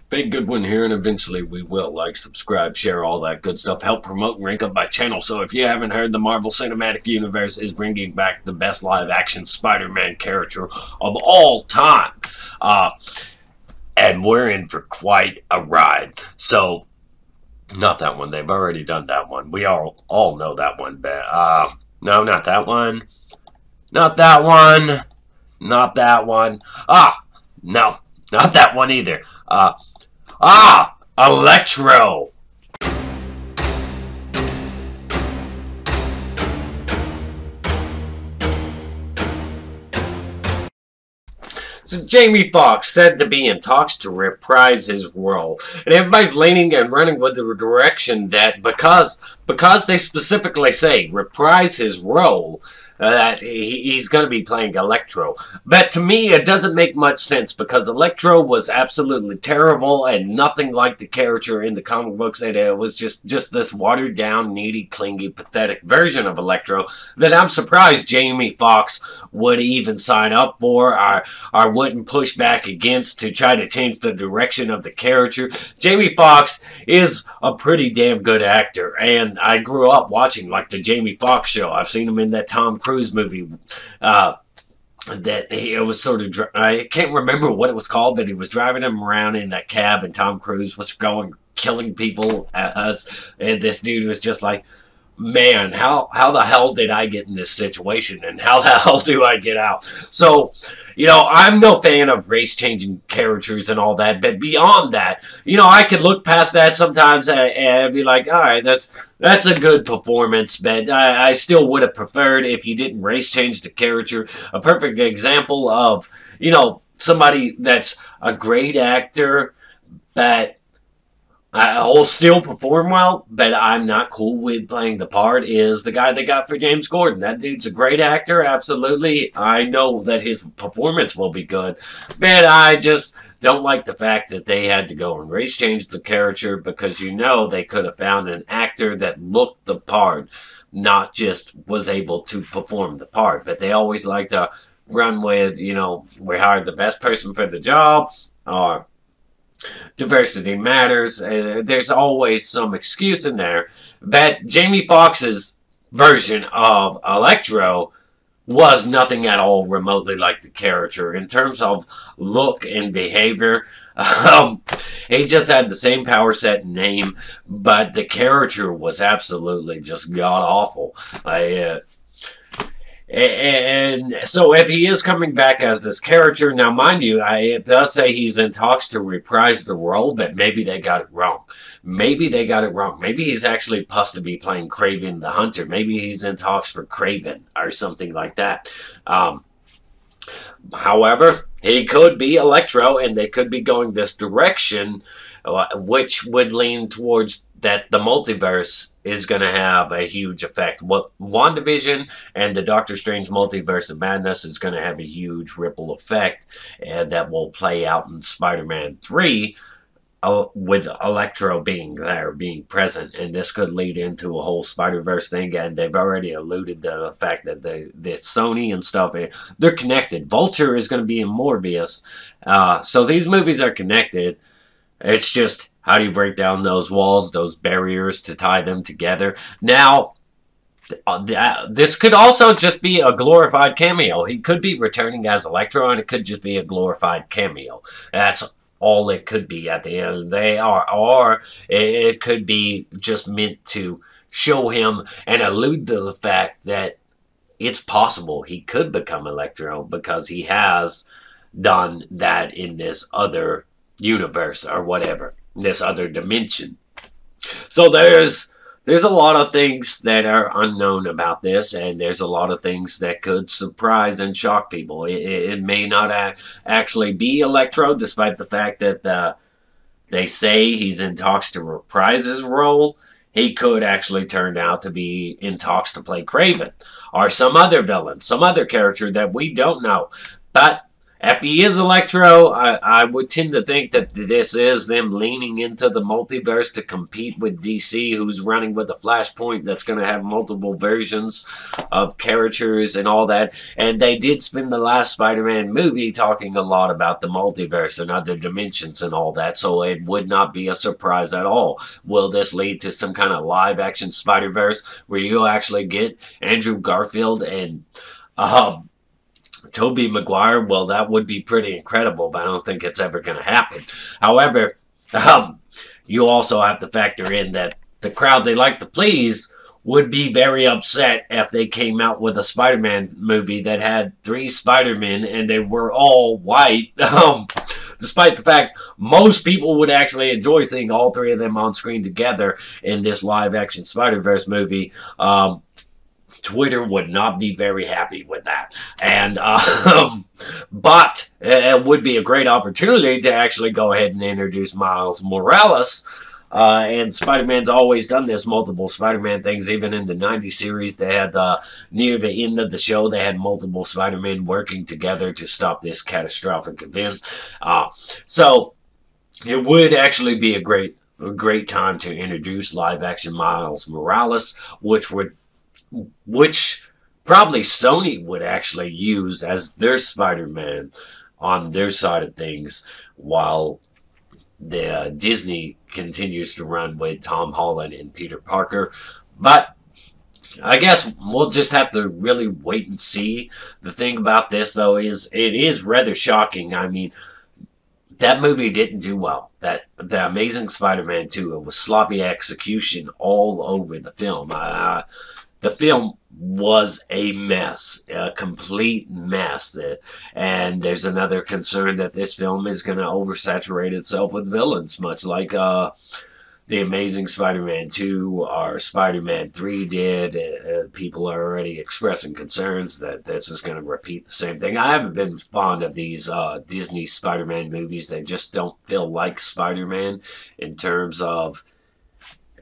Big Goodwin here, and eventually we will like, subscribe, share, all that good stuff. Help promote and rank up my channel. So if you haven't heard, the Marvel Cinematic Universe is bringing back the best live-action Spider-Man character of all time. And we're in for quite a ride. So, not that one. They've already done that one. We all know that one. But, no, not that one. Not that one. Not that one. No, not that one either. Electro! So Jamie Foxx said to be in talks to reprise his role, and everybody's leaning and running with the direction that because they specifically say reprise his role, that he's going to be playing Electro. But to me, it doesn't make much sense because Electro was absolutely terrible and nothing like the character in the comic books. And it was just this watered down, needy, clingy, pathetic version of Electro that I'm surprised Jamie Foxx would even sign up for or wouldn't push back against to try to change the direction of the character. Jamie Foxx is a pretty damn good actor, and I grew up watching like the Jamie Foxx show. I've seen him in that Tom Cruise movie that it was sort of, I can't remember what it was called, but he was driving him around in that cab and Tom Cruise was killing people at us, and this dude was just like, man, how the hell did I get in this situation, and how the hell do I get out? So, you know, I'm no fan of race-changing characters and all that, but beyond that, you know, I could look past that sometimes and be like, all right, that's a good performance, but I still would have preferred if you didn't race-change the character. A perfect example of, you know, somebody that's a great actor, but I'll still perform well, but I'm not cool with playing the part, is the guy they got for James Gordon. That dude's a great actor, absolutely. I know that his performance will be good, but I just don't like the fact that they had to go and race change the character because, you know, they could have found an actor that looked the part, not just was able to perform the part. But they always like to run with, you know, we hired the best person for the job, or diversity matters. There's always some excuse in there. But Jamie Foxx's version of Electro was nothing at all remotely like the character in terms of look and behavior. He just had the same power set and name, but the character was absolutely just god-awful. And so if he is coming back as this character, now mind you, it does say he's in talks to reprise the role, but maybe they got it wrong. Maybe they got it wrong. Maybe he's actually supposed to be playing Kraven the Hunter. Maybe he's in talks for Kraven or something like that. However, he could be Electro, and they could be going this direction, which would lean towards that the multiverse is going to have a huge effect. What WandaVision and the Doctor Strange Multiverse of Madness is going to have a huge ripple effect that will play out in Spider-Man 3 with Electro being there, being present. And this could lead into a whole SpiderVerse thing. And they've already alluded to the fact that the Sony and stuff, they're connected. Vulture is going to be in Morbius. So these movies are connected. It's just, how do you break down those walls, those barriers to tie them together? Now, this could also just be a glorified cameo. He could be returning as Electro, and it could just be a glorified cameo. That's all it could be at the end of the day. Or it could be just meant to show him and allude to the fact that it's possible he could become Electro because he has done that in this other universe or whatever, this other dimension. So there's a lot of things that are unknown about this, and there's a lot of things that could surprise and shock people. It may not actually be Electro, despite the fact that they say he's in talks to reprise his role. He could actually turn out to be in talks to play Kraven or some other villain, some other character that we don't know. But If he is Electro, I would tend to think that this is them leaning into the multiverse to compete with DC, who's running with a Flashpoint that's going to have multiple versions of characters and all that. And they did spend the last Spider-Man movie talking a lot about the multiverse and other dimensions and all that, so it would not be a surprise at all. Will this lead to some kind of live-action Spider-Verse where you'll actually get Andrew Garfield and Tobey Maguire? Well, that would be pretty incredible, but I don't think it's ever going to happen. However, you also have to factor in that the crowd they like to please would be very upset if they came out with a Spider-Man movie that had 3 Spider-Men and they were all white. Despite the fact most people would actually enjoy seeing all 3 of them on screen together in this live-action Spider-Verse movie, Twitter would not be very happy with that. And but it would be a great opportunity to actually go ahead and introduce Miles Morales. And Spider-Man's always done this, multiple Spider-Man things. Even in the 90s series, they had near the end of the show, they had multiple Spider-Man working together to stop this catastrophic event. So it would actually be a great time to introduce live-action Miles Morales, which probably Sony would actually use as their Spider-Man on their side of things, while the Disney continues to run with Tom Holland and Peter Parker. But I guess we'll just have to really wait and see. The thing about this, though, is it is rather shocking. I mean, that movie didn't do well. The Amazing Spider-Man 2, it was sloppy execution all over the film. The film was a mess, a complete mess. And there's another concern that this film is going to oversaturate itself with villains, much like The Amazing Spider-Man 2 or Spider-Man 3 did. People are already expressing concerns that this is going to repeat the same thing. I haven't been fond of these Disney Spider-Man movies. They just don't feel like Spider-Man in terms of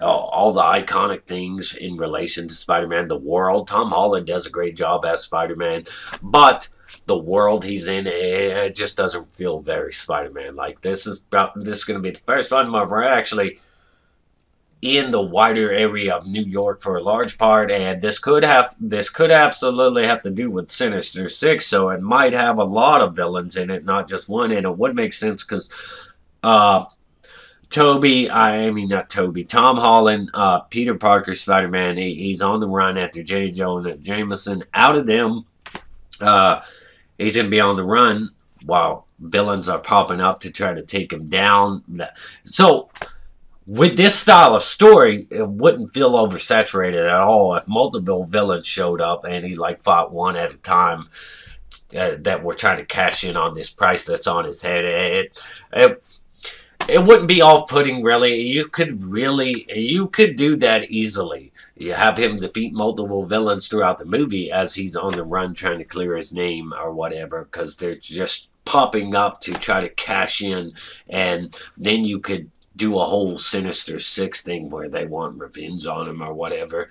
all the iconic things in relation to Spider-Man. The world, Tom Holland does a great job as Spider-Man, but the world he's in, it just doesn't feel very Spider-Man. Like, this is going to be the first one where we're actually in the wider area of New York for a large part, and this could absolutely have to do with Sinister Six, so it might have a lot of villains in it, not just one, and it would make sense because Tom Holland, Peter Parker, Spider-Man, he's on the run after J. Jonah Jameson. Out of them, he's going to be on the run while villains are popping up to try to take him down. So, with this style of story, it wouldn't feel oversaturated at all if multiple villains showed up and he fought one at a time that were trying to cash in on this price that's on his head. It wouldn't be off-putting, really. You could do that easily. You have him defeat multiple villains throughout the movie as he's on the run trying to clear his name or whatever, because they're just popping up to try to cash in, and then you could do a whole Sinister Six thing where they want revenge on him or whatever.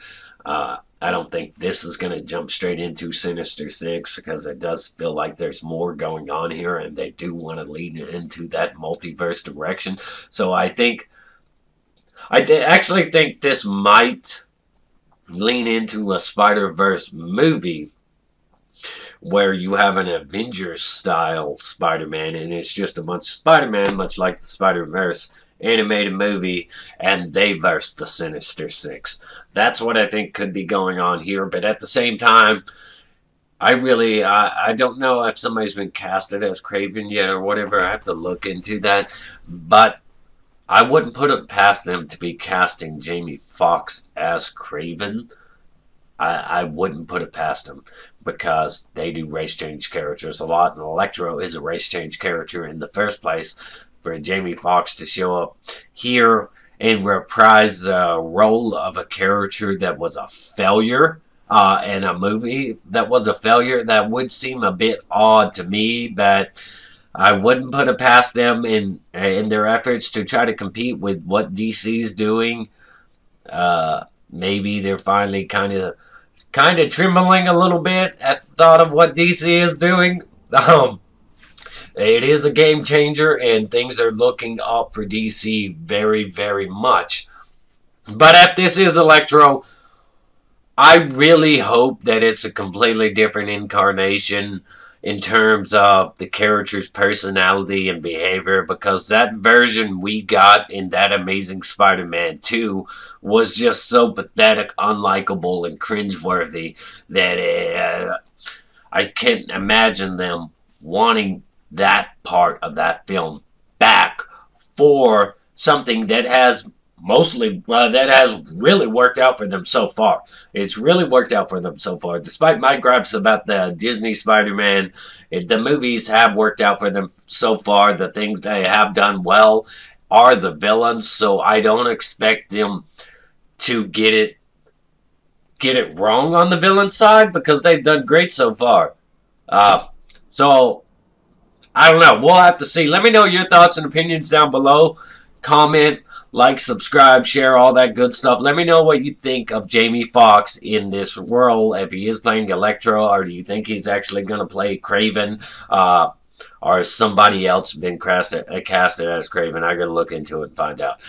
I don't think this is going to jump straight into Sinister Six, because it does feel like there's more going on here, and they do want to lead into that multiverse direction. So I actually think this might lean into a SpiderVerse movie where you have an Avengers-style Spider-Man, and it's just a bunch of Spider-Man, much like the SpiderVerse animated movie, and they verse the Sinister Six. That's what I think could be going on here, but at the same time, I don't know if somebody's been casted as Kraven yet or whatever. I have to look into that, but I wouldn't put it past them to be casting Jamie Foxx as Kraven. I wouldn't put it past them, because they do race change characters a lot, and Electro is a race change character in the first place. For Jamie Foxx to show up here and reprise the role of a character that was a failure in a movie that was a failure, that would seem a bit odd to me, but I wouldn't put it past them in their efforts to try to compete with what DC's doing. Maybe they're finally kind of trembling a little bit at the thought of what DC is doing. It is a game changer, and things are looking up for DC very, very much. But if this is Electro, I really hope that it's a completely different incarnation in terms of the character's personality and behavior, because that version we got in that Amazing Spider-Man 2 was just so pathetic, unlikable, and cringeworthy that I can't imagine them wanting that part of that film back for something that has that has really worked out for them so far. It's really worked out for them so far. Despite my gripes about the Disney Spider-Man, the movies have worked out for them so far. The things they have done well are the villains, so I don't expect them to get it wrong on the villain side, because they've done great so far. So, I don't know. We'll have to see. Let me know your thoughts and opinions down below. Comment, like, subscribe, share, all that good stuff. Let me know what you think of Jamie Foxx in this role, if he is playing Electro, or do you think he's actually going to play Kraven, or has somebody else been casted as Kraven? I got to look into it and find out.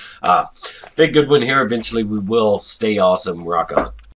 Big good one here. Eventually, we will stay awesome. Rock on.